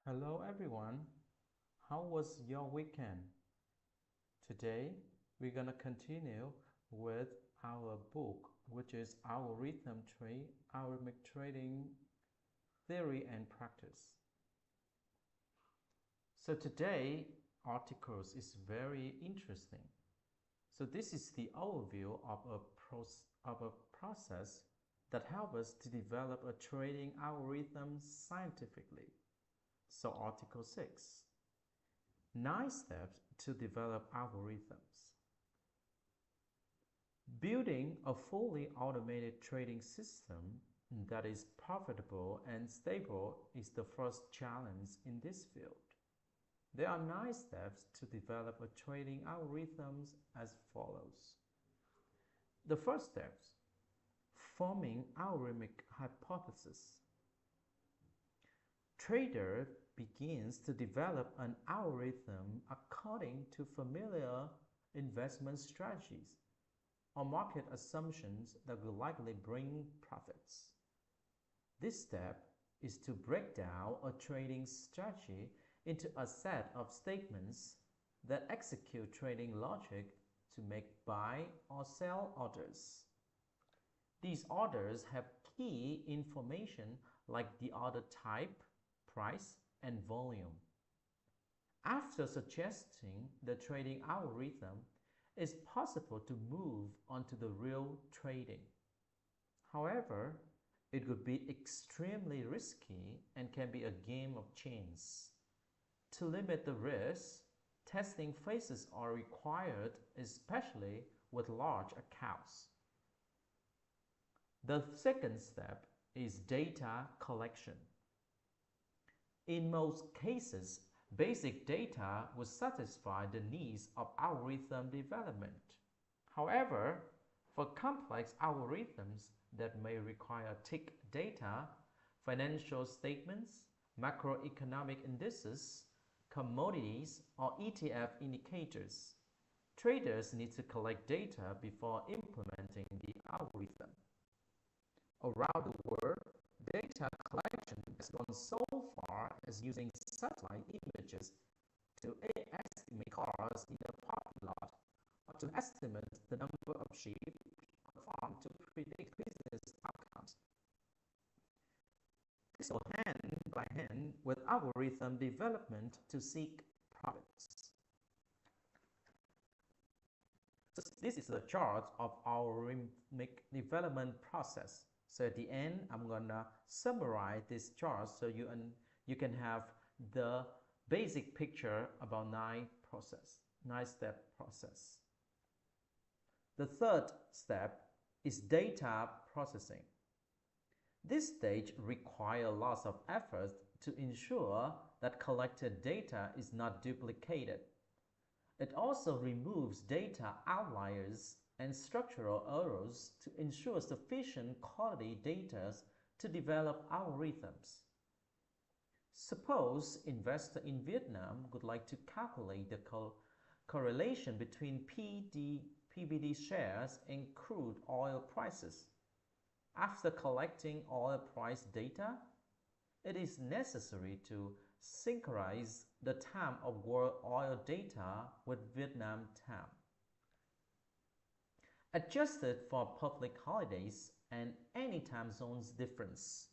Hello everyone, how was your weekend? Today we're gonna continue with our book, which is Algorithm Trading Theory and Practice. So today articles is very interesting. So this is the overview of a process that helps us to develop a trading algorithm scientifically. So Article 6. 9 steps to develop algorithms. Building a fully automated trading system that is profitable and stable is the first challenge in this field. There are 9 steps to develop a trading algorithms as follows. The first step, forming algorithmic hypothesis. Trader begins to develop an algorithm according to familiar investment strategies or market assumptions that will likely bring profits. This step is to break down a trading strategy into a set of statements that execute trading logic to make buy or sell orders. These orders have key information like the order type, price, and volume. After suggesting the trading algorithm, it's possible to move on to the real trading. However, it would be extremely risky and can be a game of chance. To limit the risk, testing phases are required, especially with large accounts. The second step is data collection. In most cases, basic data will satisfy the needs of algorithm development. However, for complex algorithms that may require thick data, financial statements, macroeconomic indices, commodities, or ETF indicators, traders need to collect data before implementing the algorithm. Around the world, data collection has gone so far as using satellite images to estimate cars in a parking lot or to estimate the number of sheep on a farm to predict business outcomes. This goes hand by hand with algorithm development to seek profits. So this is a chart of our algorithmic development process. So at the end, I'm gonna summarize this chart so you can have the basic picture about 9-step process. The third step is data processing. This stage requires lots of effort to ensure that collected data is not duplicated. It also removes data outliers and structural errors to ensure sufficient quality data to develop algorithms. Suppose investor in Vietnam would like to calculate the correlation between PBD shares and crude oil prices. After collecting oil price data, it is necessary to synchronize the time of world oil data with Vietnam time, adjusted for public holidays and any time zones difference.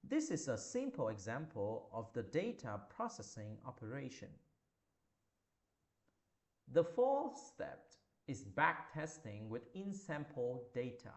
This is a simple example of the data processing operation. The fourth step is backtesting with in-sample data.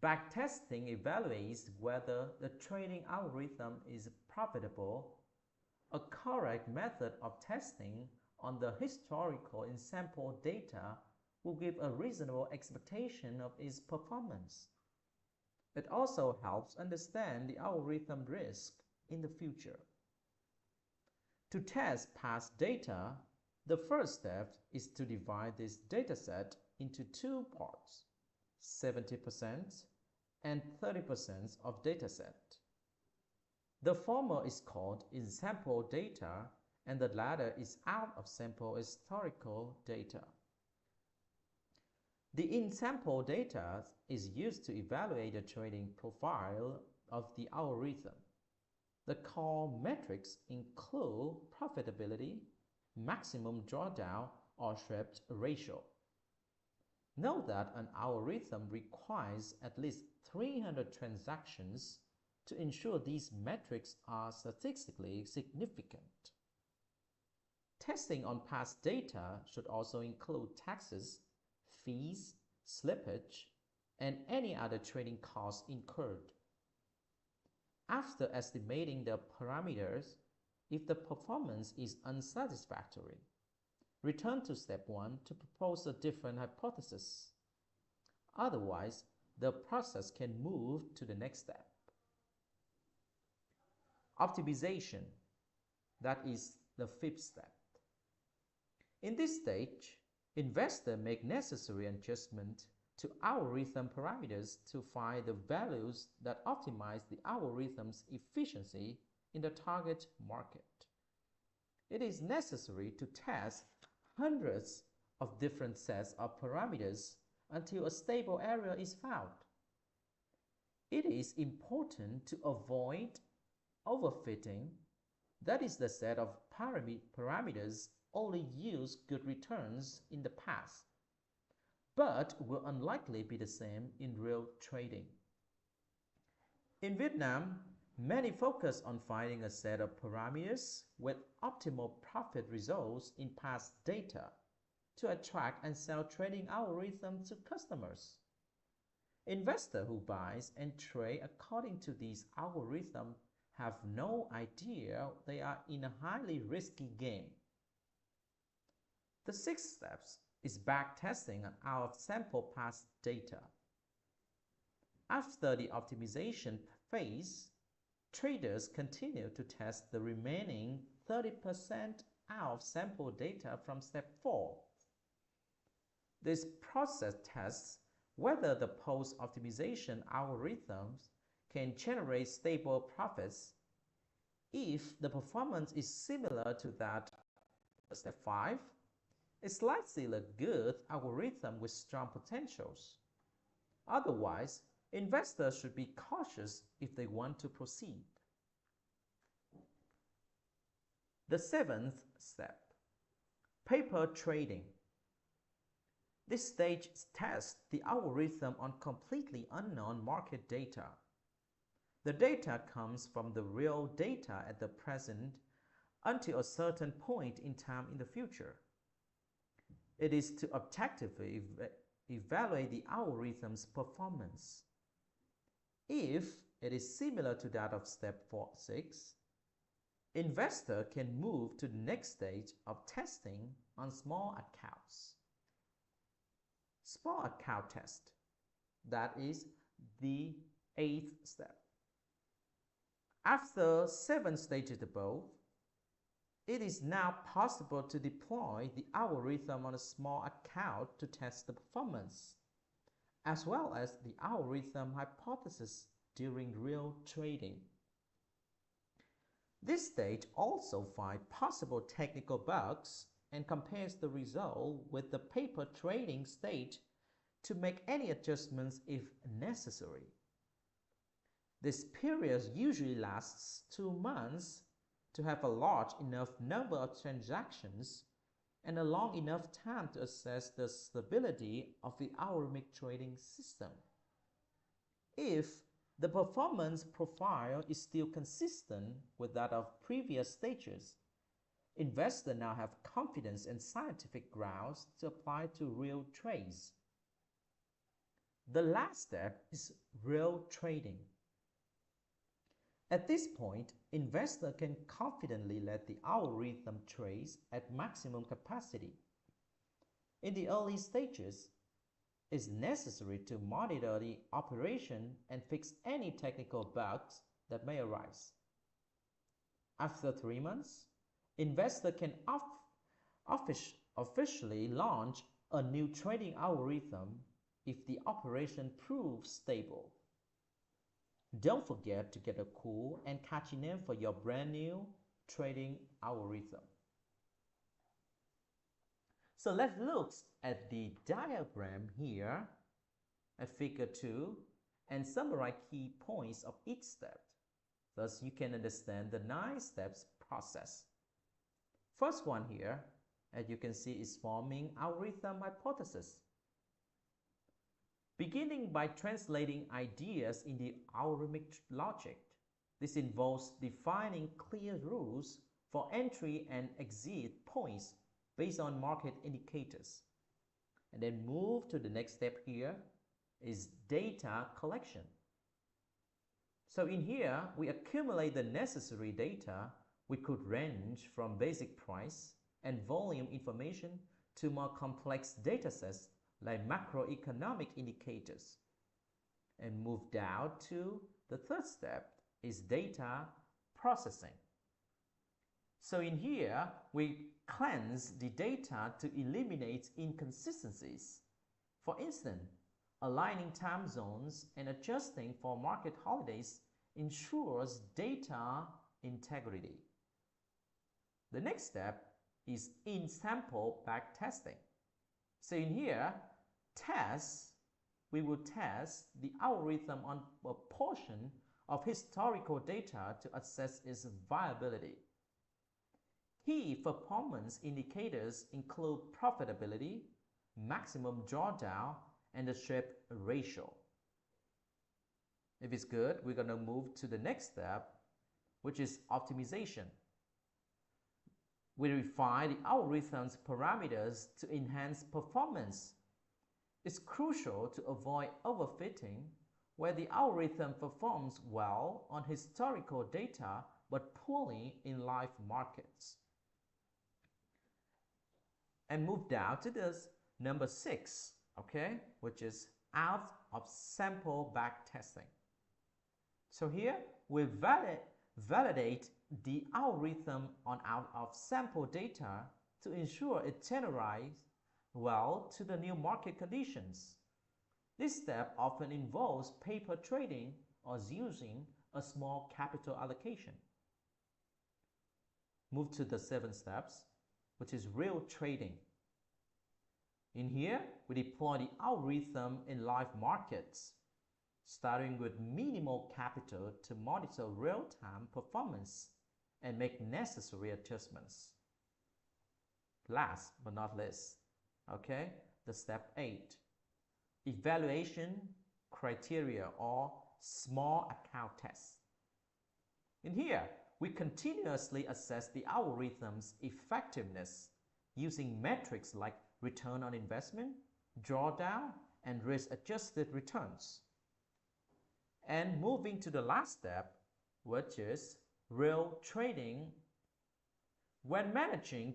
Backtesting evaluates whether the trading algorithm is profitable. A correct method of testing on the historical in-sample data will give a reasonable expectation of its performance. It also helps understand the algorithm risk in the future. To test past data, the first step is to divide this dataset into two parts, 70% and 30% of dataset. The former is called in-sample data and the latter is out-of-sample historical data. The in-sample data is used to evaluate the trading profile of the algorithm. The core metrics include profitability, maximum drawdown, or Shrep ratio. Note that an algorithm requires at least 300 transactions to ensure these metrics are statistically significant. Testing on past data should also include taxes, fees, slippage, and any other trading costs incurred. After estimating the parameters, if the performance is unsatisfactory, return to step 1 to propose a different hypothesis. Otherwise, the process can move to the next step. Optimization, that is the fifth step. In this stage, investors make necessary adjustments to algorithm parameters to find the values that optimize the algorithm's efficiency in the target market. It is necessary to test hundreds of different sets of parameters until a stable area is found. It is important to avoid overfitting, that is the set of parameters only use good returns in the past, but will unlikely be the same in real trading. In Vietnam, many focus on finding a set of parameters with optimal profit results in past data to attract and sell trading algorithms to customers. Investors who buy and trade according to these algorithms have no idea they are in a highly risky game. The sixth step is backtesting an out-of-sample past data. After the optimization phase, traders continue to test the remaining 30% out-of-sample data from step 4. This process tests whether the post-optimization algorithms can generate stable profits. If the performance is similar to that of step 5, it's likely a good algorithm with strong potentials. Otherwise, investors should be cautious if they want to proceed. The seventh step, paper trading. This stage tests the algorithm on completely unknown market data. The data comes from the real data at the present until a certain point in time in the future. It is to objectively evaluate the algorithm's performance. If it is similar to that of step 6, investor can move to the next stage of testing on small accounts. Small account test, that is the 8th step. After 7 stages above, it is now possible to deploy the algorithm on a small account to test the performance, as well as the algorithm hypothesis during real trading. This stage also finds possible technical bugs and compares the result with the paper trading stage to make any adjustments if necessary. This period usually lasts 2 months to have a large enough number of transactions and a long enough time to assess the stability of the algorithmic trading system. If the performance profile is still consistent with that of previous stages, investors now have confidence and scientific grounds to apply to real trades. The last step is real trading. At this point, investors can confidently let the algorithm trade at maximum capacity. In the early stages, it's necessary to monitor the operation and fix any technical bugs that may arise. After 3 months, investors can officially launch a new trading algorithm if the operation proves stable. Don't forget to get a cool and catchy name for your brand new trading algorithm. So let's look at the diagram here at figure 2 and summarize key points of each step. Thus, you can understand the 9 steps process. First one here, as you can see, is forming algorithm hypothesis. Beginning by translating ideas in the algorithmic logic. This involves defining clear rules for entry and exit points based on market indicators. And then move to the next step here is data collection. So in here, we accumulate the necessary data, which could range from basic price and volume information to more complex datasets like macroeconomic indicators. And move down to the third step is data processing. So in here, we cleanse the data to eliminate inconsistencies. For instance, aligning time zones and adjusting for market holidays ensures data integrity. The next step is in-sample backtesting. So in here, we will test the algorithm on a portion of historical data to assess its viability. Key performance indicators include profitability, maximum drawdown, and the Sharpe ratio. If it's good, we're going to move to the next step, which is optimization. We refine the algorithm's parameters to enhance performance. It's crucial to avoid overfitting, where the algorithm performs well on historical data but poorly in live markets. And move down to this number 6, okay, which is out of sample backtesting. So here we validate the algorithm on out of sample data to ensure it generalizes well to the new market conditions. This step often involves paper trading or using a small capital allocation. Move to the 7 steps, which is real trading. In here, we deploy the algorithm in live markets, starting with minimal capital to monitor real-time performance and make necessary adjustments. Last but not least, okay, the step 8, evaluation criteria or small account tests. In here, we continuously assess the algorithm's effectiveness using metrics like return on investment, drawdown, and risk-adjusted returns. And moving to the last step, which is real trading. When managing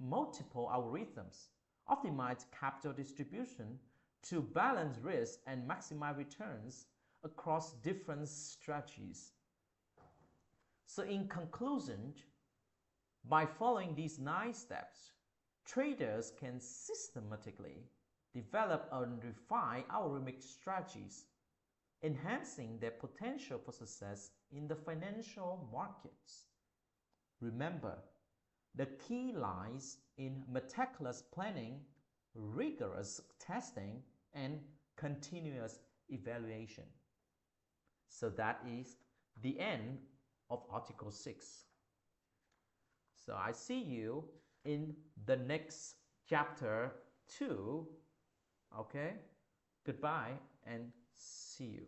multiple algorithms, optimize capital distribution to balance risk and maximize returns across different strategies. So in conclusion, by following these 9 steps, traders can systematically develop and refine algorithmic strategies, enhancing their potential for success in the financial markets. Remember, the key lies in meticulous planning, rigorous testing, and continuous evaluation. So that is the end of Article 6. So I see you in the next chapter 2. Okay, goodbye and see you.